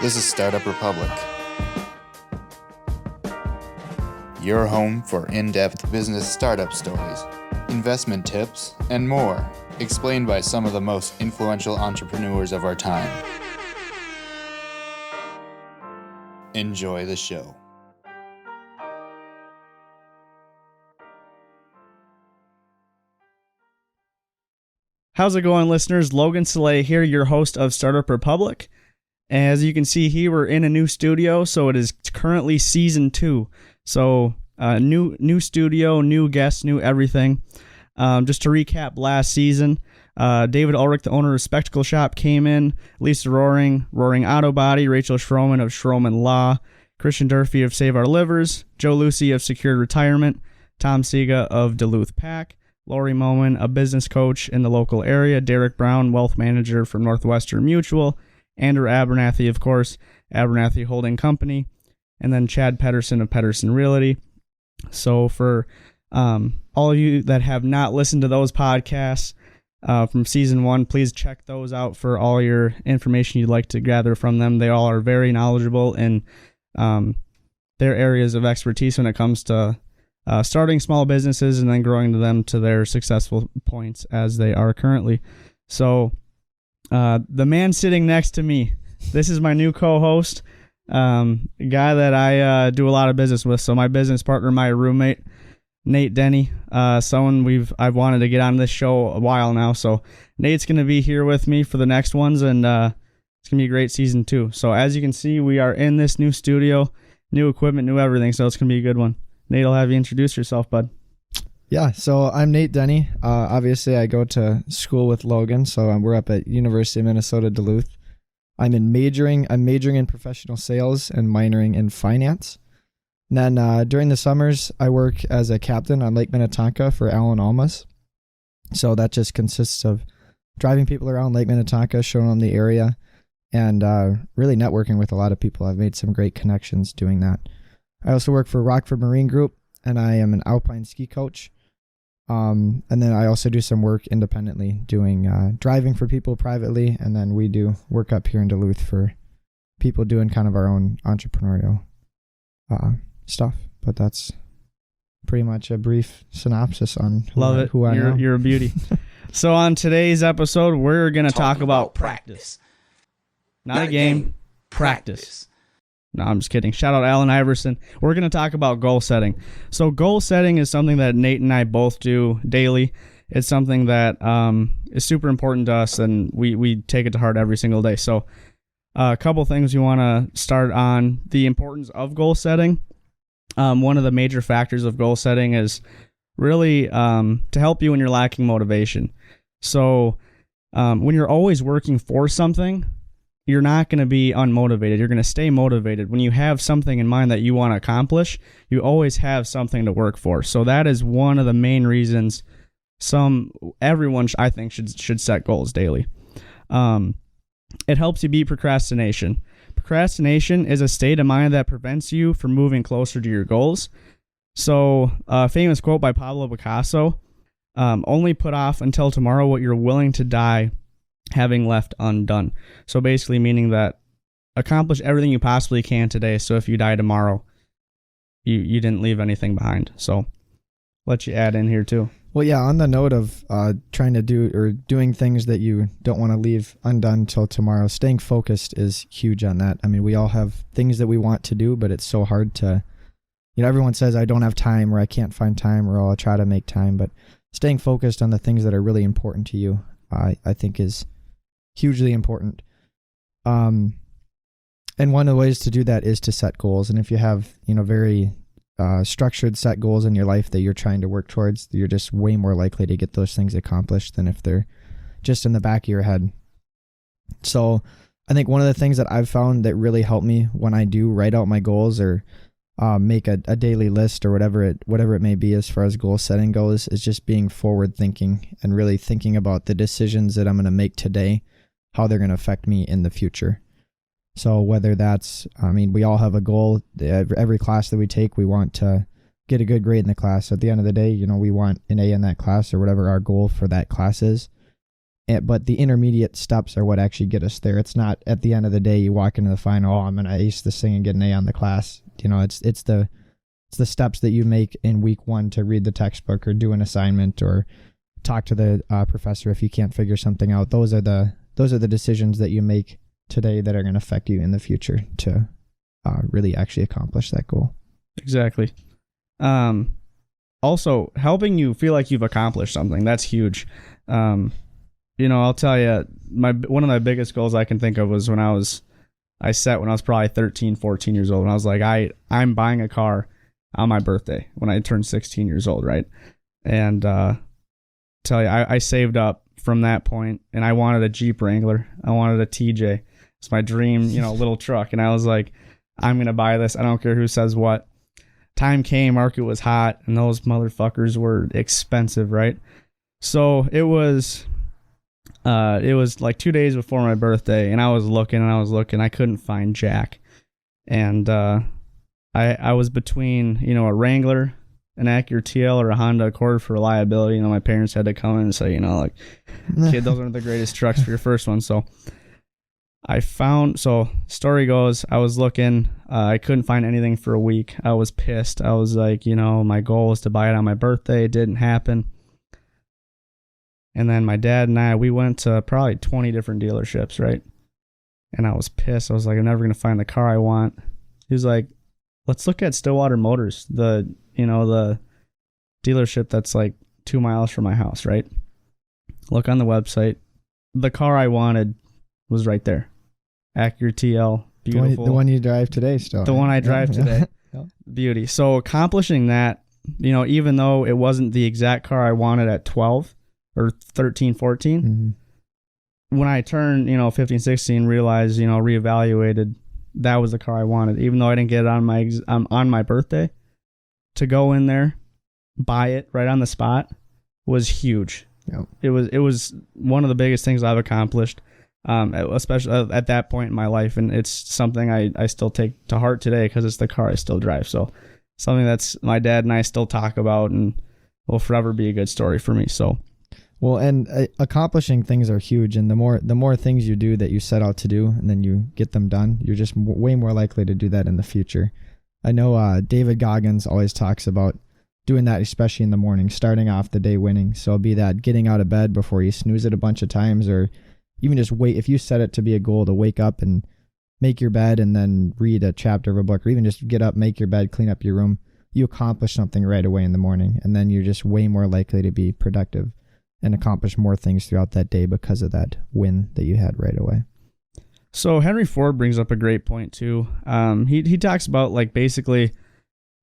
This is Startup Republic, your home for in-depth business startup stories, investment tips, and more, explained by some of the most influential entrepreneurs of our time. Enjoy the show. How's it going, listeners? Logan Szalay here, your host of Startup Republic. As you can see here, we're in a new studio, so it is currently season 2. So new studio, new guests, new everything. Just to recap last season, David Ulrich, the owner of Spectacle Shop, came in. Lisa Roaring Auto Body, Rachel Schroman of Schroman Law, Christian Durfee of Save Our Livers, Joe Lucy of Secured Retirement, Tom Siga of Duluth Pack, Lori Moen, a business coach in the local area, Derek Brown, wealth manager from Northwestern Mutual, Andrew Abernathy, of course, Abernathy Holding Company, and then Chad Pedersen of Pedersen Realty. So for all of you that have not listened to those podcasts from season 1, please check those out for all your information you'd like to gather from them. They all are very knowledgeable in their areas of expertise when it comes to starting small businesses and then growing them to their successful points as they are currently. So the man sitting next to me, this is my new co-host, a guy that I do a lot of business with. So my business partner, my roommate, Nate Denney, someone I've wanted to get on this show a while now. So Nate's going to be here with me for the next ones, and it's going to be a great season 2. So as you can see, we are in this new studio, new equipment, new everything. So it's going to be a good one. Nate, I'll have you introduce yourself, bud. Yeah, so I'm Nate Denney. Obviously, I go to school with Logan, so we're up at University of Minnesota Duluth. I'm majoring in professional sales and minoring in finance. And then during the summers, I work as a captain on Lake Minnetonka for Alan Almas. So that just consists of driving people around Lake Minnetonka, showing them the area, and really networking with a lot of people. I've made some great connections doing that. I also work for Rockford Marine Group, and I am an alpine ski coach. And then I also do some work independently, doing driving for people privately, and then we do work up here in Duluth for people doing kind of our own entrepreneurial stuff. But that's pretty much a brief synopsis on who I am. You're a beauty. So on today's episode, we're going to talk about practice. Not a game, practice. No, I'm just kidding. Shout out Allen Iverson. We're going to talk about goal setting. So goal setting is something that Nate and I both do daily. It's something that is super important to us, and we take it to heart every single day. So a couple things we want to start on. The importance of goal setting. One of the major factors of goal setting is really to help you when you're lacking motivation. So when you're always working for something, you're not going to be unmotivated. You're going to stay motivated. When you have something in mind that you want to accomplish, you always have something to work for. So that is one of the main reasons everyone I think should set goals daily. It helps you beat procrastination. Procrastination is a state of mind that prevents you from moving closer to your goals. So a famous quote by Pablo Picasso, only put off until tomorrow what you're willing to die having left undone. So basically meaning that accomplish everything you possibly can today, so if you die tomorrow, you didn't leave anything behind. So let you add in here too. Well, yeah, on the note of trying to do or doing things that you don't want to leave undone till tomorrow, staying focused is huge on that. I mean, we all have things that we want to do, but it's so hard to, everyone says I don't have time, or I can't find time, or I'll try to make time, but staying focused on the things that are really important to you, I think is hugely important. And one of the ways to do that is to set goals. And if you have, very structured set goals in your life that you're trying to work towards, you're just way more likely to get those things accomplished than if they're just in the back of your head. So I think one of the things that I've found that really helped me when I do write out my goals or make a daily list or whatever it may be as far as goal setting goes is just being forward thinking and really thinking about the decisions that I'm going to make today, how they're going to affect me in the future. So whether that's, we all have a goal. Every class that we take, we want to get a good grade in the class. At the end of the day, we want an A in that class or whatever our goal for that class is. But the intermediate steps are what actually get us there. It's not at the end of the day you walk into the final, I'm going to ace this thing and get an A on the class. It's the steps that you make in week 1 to read the textbook or do an assignment or talk to the professor if you can't figure something out. Those are the decisions that you make today that are going to affect you in the future to really actually accomplish that goal. Exactly. Also, helping you feel like you've accomplished something, that's huge. I'll tell you, one of my biggest goals I can think of was when I was probably 13, 14 years old. And I was like, I'm buying a car on my birthday when I turned 16 years old, right? And tell you, I saved up from that point, and I wanted a Jeep Wrangler. I wanted a TJ. It's my dream, little truck. And I was like, I'm going to buy this. I don't care who says what. Time came, market was hot, and those motherfuckers were expensive, right? So it was like 2 days before my birthday, and I was looking, I couldn't find jack. And I was between, a Wrangler, an Acura TL, or a Honda Accord for reliability. My parents had to come in and say, kid, those aren't the greatest trucks for your first one. So story goes, I was looking, I couldn't find anything for a week. I was pissed. I was like, my goal was to buy it on my birthday. It didn't happen. And then my dad and I, we went to probably 20 different dealerships, right? And I was pissed. I was like, I'm never going to find the car I want. He was like, let's look at Stillwater Motors, the dealership that's like 2 miles from my house, right? Look on the website. The car I wanted was right there. Acura TL, beautiful. The one you drive today still. The one I drive today. Yeah. Beauty. So accomplishing that, even though it wasn't the exact car I wanted at 12 or 13, 14, when I turned, 15, 16, realized, reevaluated, that was the car I wanted. Even though I didn't get it on my birthday, to go in there, buy it right on the spot was huge. Yep. It was one of the biggest things I've accomplished. Especially at that point in my life, and it's something I still take to heart today because it's the car I still drive. So something that's my dad and I still talk about and will forever be a good story for me. So, well, and accomplishing things are huge, and the more things you do that you set out to do, and then you get them done, you're just way more likely to do that in the future. I know David Goggins always talks about doing that, especially in the morning, starting off the day winning. So it'll be that getting out of bed before you snooze it a bunch of times, or even just wait. If you set it to be a goal to wake up and make your bed and then read a chapter of a book, or even just get up, make your bed, clean up your room, you accomplish something right away in the morning. And then you're just way more likely to be productive and accomplish more things throughout that day because of that win that you had right away. So Henry Ford brings up a great point too. He talks about like basically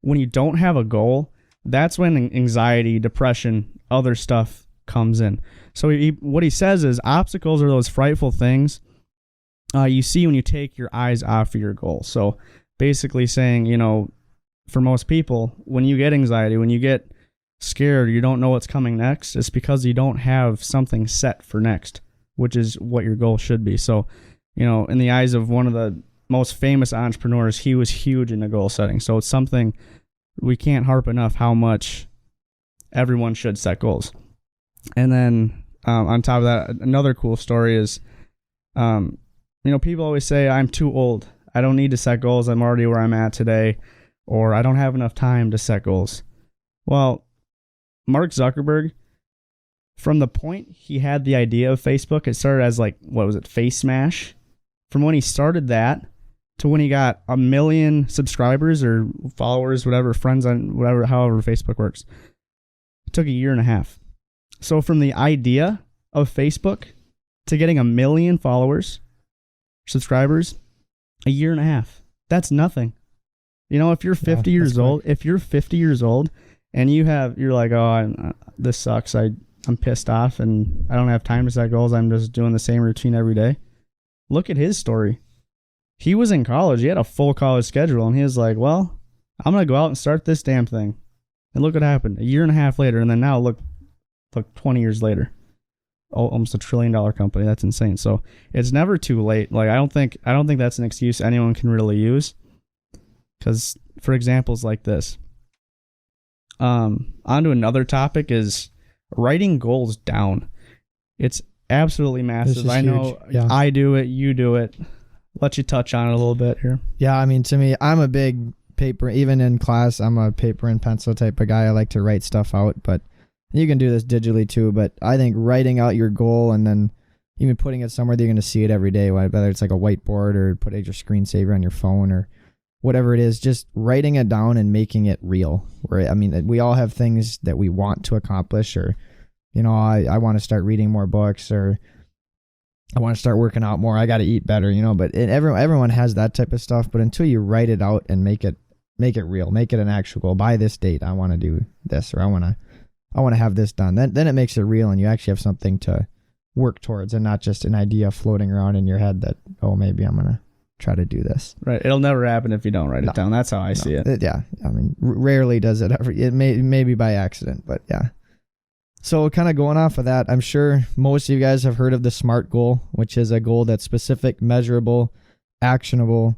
when you don't have a goal, that's when anxiety, depression, other stuff comes in. So what he says is obstacles are those frightful things you see when you take your eyes off of your goal. So basically saying, for most people, when you get anxiety, when you get scared, you don't know what's coming next, it's because you don't have something set for next, which is what your goal should be. So, in the eyes of one of the most famous entrepreneurs, he was huge in the goal setting. So it's something we can't harp enough how much everyone should set goals. And then on top of that, another cool story is, people always say, I'm too old. I don't need to set goals. I'm already where I'm at today. Or I don't have enough time to set goals. Well, Mark Zuckerberg, from the point he had the idea of Facebook, it started as Face Smash? From when he started that to when he got 1 million subscribers or followers, whatever, friends on whatever, however Facebook works, it took 1.5 years. So from the idea of Facebook to getting 1 million followers, subscribers, 1.5 years. That's nothing. If you're 50 years old, and you're like, oh, this sucks. I'm pissed off and I don't have time to set goals. I'm just doing the same routine every day. Look at his story. He was in college. He had a full college schedule, and he was like, well, I'm going to go out and start this damn thing. And look what happened 1.5 years later. And then now look 20 years later, almost $1 trillion company. That's insane. So it's never too late. Like, I don't think that's an excuse anyone can really use. Because for examples like this, onto another topic is writing goals down. It's absolutely massive. I know I do it, you do it. Let you touch on it a little bit here. Yeah, I mean, to me, I'm a big paper, even in class, I'm a paper and pencil type of guy. I like to write stuff out, but you can do this digitally too. But I think writing out your goal and then even putting it somewhere that you're going to see it every day, whether it's like a whiteboard or put it your screensaver on your phone or whatever it is, just writing it down and making it real. I mean, we all have things that we want to accomplish, or, you know, I want to start reading more books, or I want to start working out more. I got to eat better, you know, but everyone has that type of stuff. But until you write it out and make it real, make it an actual goal. By this date, I want to do this, or I want to have this done. Then it makes it real, and you actually have something to work towards, and not just an idea floating around in your head that, oh, maybe I'm gonna try to do this. Right. It'll never happen if you don't write it down. That's how I see it. Yeah. I mean, rarely does it ever. It may be by accident, but yeah. So kind of going off of that, I'm sure most of you guys have heard of the SMART goal, which is a goal that's specific, measurable, actionable,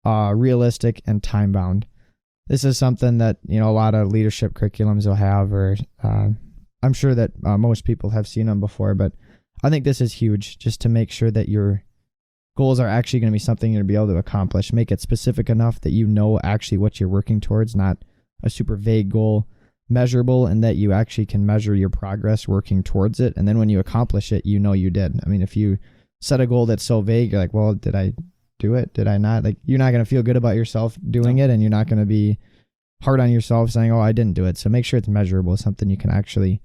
realistic, and time bound. This is something that, you know, a lot of leadership curriculums will have, or I'm sure that most people have seen them before, but I think this is huge, just to make sure that your goals are actually going to be something you're going to be able to accomplish. Make it specific enough that you know actually what you're working towards, not a super vague goal. Measurable, and that you actually can measure your progress working towards it. And then when you accomplish it, you know you did. I mean, if you set a goal that's so vague, you're like, well, did I do it? Did I not? Like, you're not going to feel good about yourself doing it, and you're not going to be hard on yourself saying, oh, I didn't do it. So make sure it's measurable, something you can actually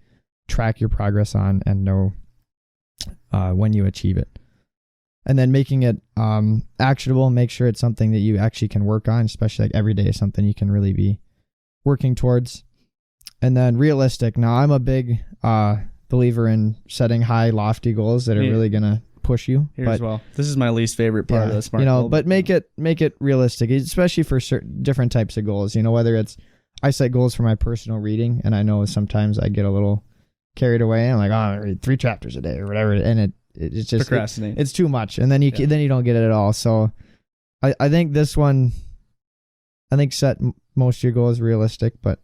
track your progress on and know when you achieve it. And then making it actionable, make sure it's something that you actually can work on, especially like every day is something you can really be working towards. And then realistic. Now, I'm a big believer in setting high, lofty goals that are really going to push you. Here as well. This is my least favorite part of the SMART goal. But make it realistic, especially for certain different types of goals. You know, whether it's, I set goals for my personal reading, and I know sometimes I get a little carried away. And I'm like, oh, I read 3 chapters a day or whatever, and it's just procrastinate. It's too much, and then you don't get it at all. So I think this one, set most of your goals realistic, but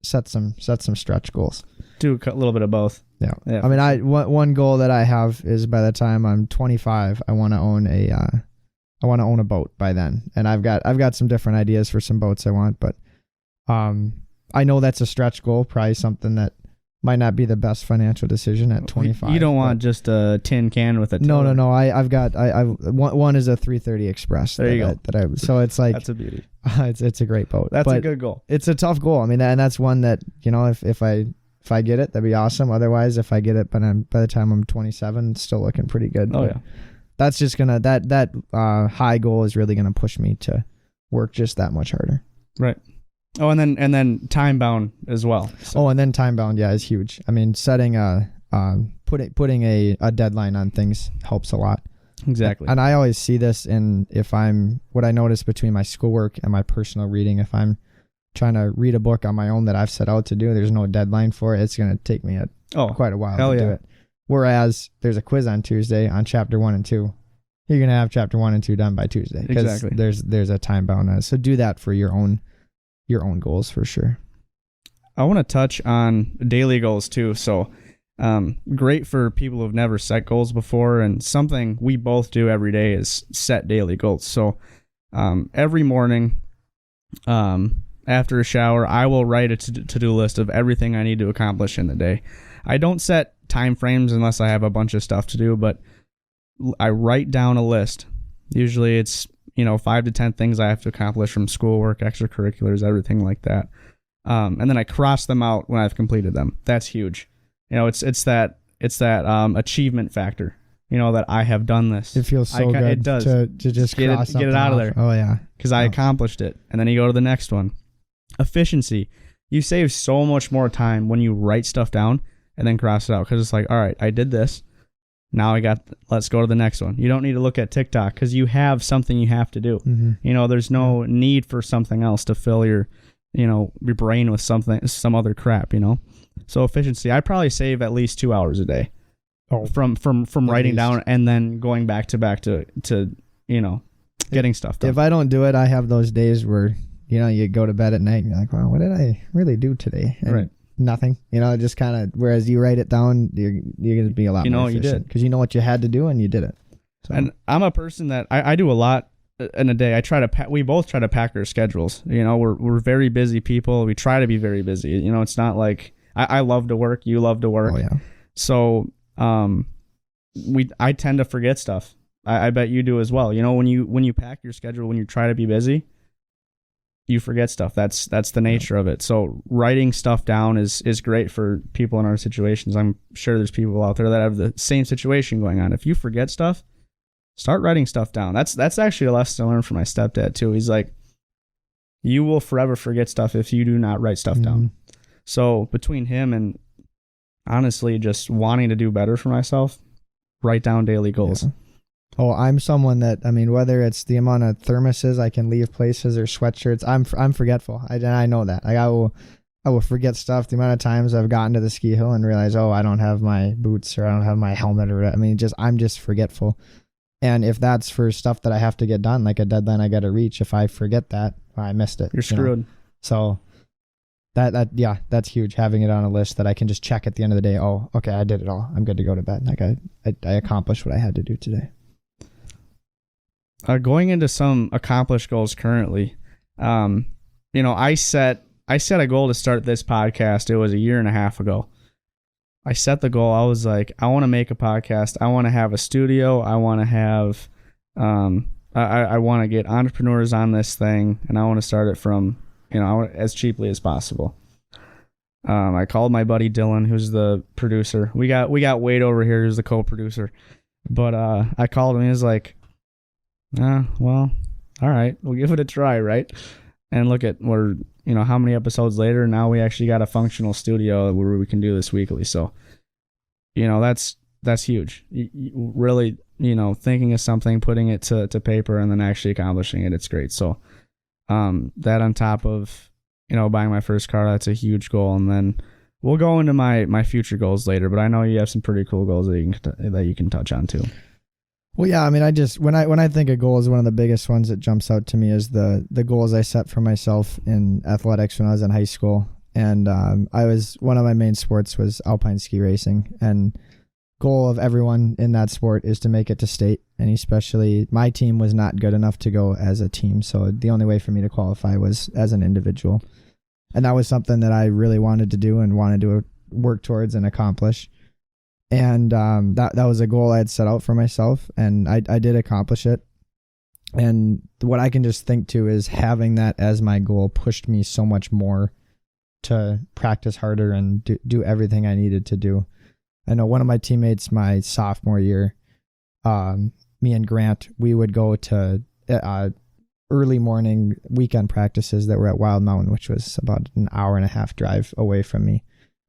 set some stretch goals. Do a little bit of both. Yeah. I mean, one goal that I have is by the time I'm 25, I want to own a boat by then. And I've got some different ideas for some boats I want, but I know that's a stretch goal, probably something that might not be the best financial decision at 25. You don't want just a tin can with a tiller. No. I've got one is a 330 Express. There you go. So it's like that's a beauty. It's a great boat. That's a good goal. It's a tough goal. I mean, and that's one that, you know, if I get it, that'd be awesome. Otherwise, if I get it, but by the time I'm 27, it's still looking pretty good. Oh, yeah. That's just gonna that high goal is really gonna push me to work just that much harder. Right. Oh, and then time bound as well. So. Oh, and then time bound, is huge. I mean, setting putting a deadline on things helps a lot. Exactly. And I always see this what I notice between my schoolwork and my personal reading. If I'm trying to read a book on my own that I've set out to do, there's no deadline for it. It's going to take me quite a while to do it. Whereas there's a quiz on Tuesday on chapter 1 and 2. You're going to have chapter 1 and 2 done by Tuesday. Exactly. There's a time bound on it. So do that for your own goals for sure. I want to touch on daily goals too. So great for people who've never set goals before, and something we both do every day is set daily goals. So every morning after a shower, I will write a to-do list of everything I need to accomplish in the day. I don't set time frames unless I have a bunch of stuff to do, but I write down a list. Usually it's 5 to 10 things I have to accomplish from schoolwork, extracurriculars, everything like that. And then I cross them out when I've completed them. That's huge. It's that achievement factor. That I have done this. It feels so good. It does to just get it out of there. Oh yeah, because I accomplished it. And then you go to the next one. Efficiency. You save so much more time when you write stuff down and then cross it out, because it's like, all right, I did this. Now let's go to the next one. You don't need to look at TikTok because you have something you have to do. Mm-hmm. There's no need for something else to fill your brain with some other crap, So efficiency, I probably save at least 2 hours a day from writing down and then going back to getting stuff done. If I don't do it, I have those days where, you go to bed at night and you're like, wow, what did I really do today? And right. nothing, just kind of, whereas you write it down, you're going to be a lot more efficient because you know what you had to do and you did it. So. And I'm a person that I do a lot in a day. I try to we both try to pack our schedules. We're very busy people. We try to be very busy. It's not like I love to work. You love to work. Oh, yeah. So I tend to forget stuff. I bet you do as well. When you pack your schedule, when you try to be busy, you forget stuff. That's the nature of it. So writing stuff down is great for people in our situations. I'm sure there's people out there that have the same situation going on. If you forget stuff, start writing stuff down. That's actually a lesson I learned from my stepdad too. He's like, you will forever forget stuff if you do not write stuff down. So between him and honestly just wanting to do better for myself, write down daily goals. Yeah. Oh, I'm someone that, whether it's the amount of thermoses I can leave places or sweatshirts, I'm forgetful. I know that. Like I will forget stuff. The amount of times I've gotten to the ski hill and realized, I don't have my boots or I don't have my helmet or I'm just forgetful. And if that's for stuff that I have to get done, like a deadline I got to reach, if I forget that, I missed it. You're screwed. So that's huge. Having it on a list that I can just check at the end of the day. Oh, okay, I did it all. I'm good to go to bed. Like I accomplished what I had to do today. Going into some accomplished goals currently, I set a goal to start this podcast. It was a year and a half ago. I set the goal. I was like, I want to make a podcast. I want to have a studio. I want to have, I want to get entrepreneurs on this thing, and I want to start it from, as cheaply as possible. I called my buddy Dylan, who's the producer. We got Wade over here, who's the co-producer. But I called him. He was like, well, all right, we'll give it a try, right? And look at how many episodes later, now we actually got a functional studio where we can do this weekly. So, that's huge. You really, thinking of something, putting it to paper, and then actually accomplishing it. It's great. So, that on top of, buying my first car, that's a huge goal. And then we'll go into my future goals later, but I know you have some pretty cool goals that you can touch on too. Well, yeah, I just when I think of goals, one of the biggest ones that jumps out to me is the goals I set for myself in athletics when I was in high school. And one of my main sports was alpine ski racing, and goal of everyone in that sport is to make it to state. And especially my team was not good enough to go as a team, so the only way for me to qualify was as an individual. And that was something that I really wanted to do and wanted to work towards and accomplish. And that was a goal I had set out for myself, and I did accomplish it. And what I can just think too is having that as my goal pushed me so much more to practice harder and do everything I needed to do. I know one of my teammates my sophomore year, me and Grant, we would go to early morning weekend practices that were at Wild Mountain, which was about an hour and a half drive away from me.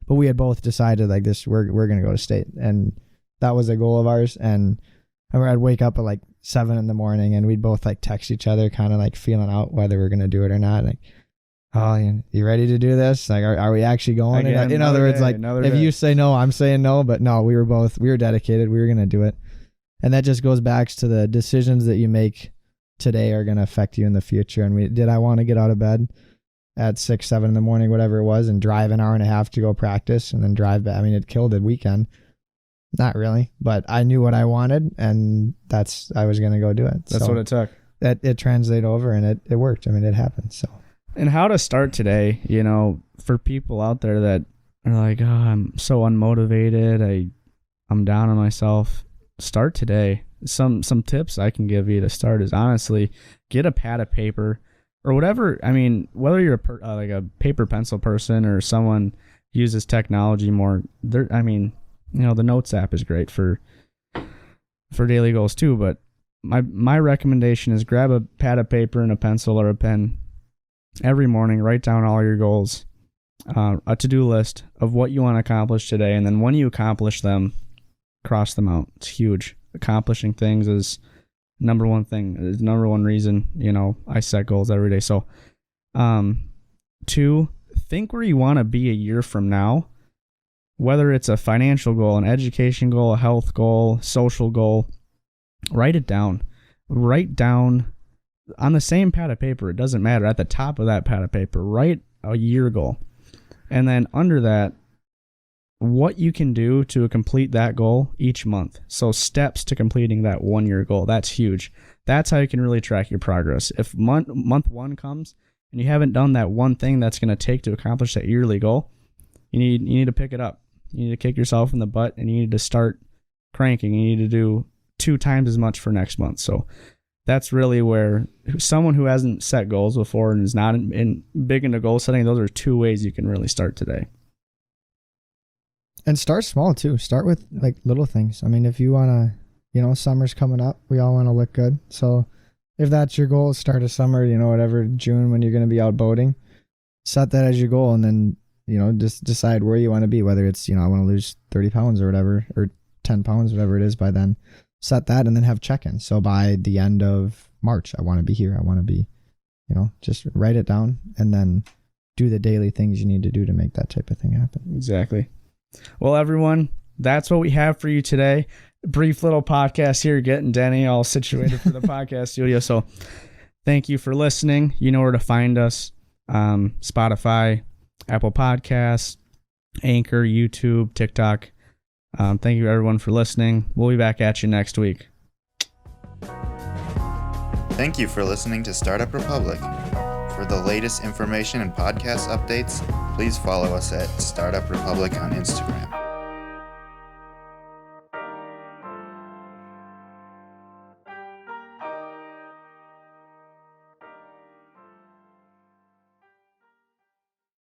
But we had both decided like this, we're going to go to state. And that was a goal of ours. And I remember I'd wake up at like 7 a.m. and we'd both like text each other, kind of like feeling out whether we're going to do it or not. Like, oh, you ready to do this? Like, are we actually going? Again, in other words, like if you say no, I'm saying no, but no, we were dedicated. We were going to do it. And that just goes back to the decisions that you make today are going to affect you in the future. And did I want to get out of bed at 6, 7 a.m, whatever it was, and drive an hour and a half to go practice and then drive back? It killed the weekend. Not really, but I knew what I wanted, and I was going to go do it. That's what it took. It translated over, and it worked. It happened. So. And how to start today, for people out there that are like, oh, I'm so unmotivated, I'm down on myself. Start today. Some tips I can give you to start is honestly get a pad of paper or whatever. Whether you're a paper pencil person or someone uses technology more, the Notes app is great for daily goals too. But my recommendation is grab a pad of paper and a pencil or a pen every morning. Write down all your goals, a to-do list of what you want to accomplish today, and then when you accomplish them, cross them out. It's huge. Accomplishing things is number one thing. Is number one reason I set goals every day. So 2, think where you want to be a year from now, whether it's a financial goal, an education goal, a health goal, social goal. Write it down. Write down on the same pad of paper. It doesn't matter. At the top of that pad of paper, write a year goal. And then under that, what you can do to complete that goal each month. So steps to completing that 1 year goal. That's huge. That's how you can really track your progress. If month one comes and you haven't done that one thing that's going to take to accomplish that yearly goal, you need to pick it up. You need to kick yourself in the butt, and you need to start cranking. You need to do 2 times as much for next month. So that's really where someone who hasn't set goals before and is not big into goal setting, those are 2 ways you can really start today. And start small too. Start with like little things. I mean, if you want to, summer's coming up, we all want to look good. So if that's your goal, start of summer, whatever, June, when you're going to be out boating, set that as your goal. And then, just decide where you want to be, whether it's, I want to lose 30 pounds or whatever, or 10 pounds, whatever it is by then. Set that and then have check-ins. So by the end of March, I want to be here. I want to be, just write it down and then do the daily things you need to do to make that type of thing happen. Exactly. Well, everyone, that's what we have for you today. Brief little podcast here, getting Denney all situated for the podcast studio. So thank you for listening. You know where to find us. Spotify, Apple Podcasts, Anchor, YouTube, TikTok. Thank you, everyone, for listening. We'll be back at you next week. Thank you for listening to Startup Republic. For the latest information and podcast updates, please follow us at Startup Republic on Instagram.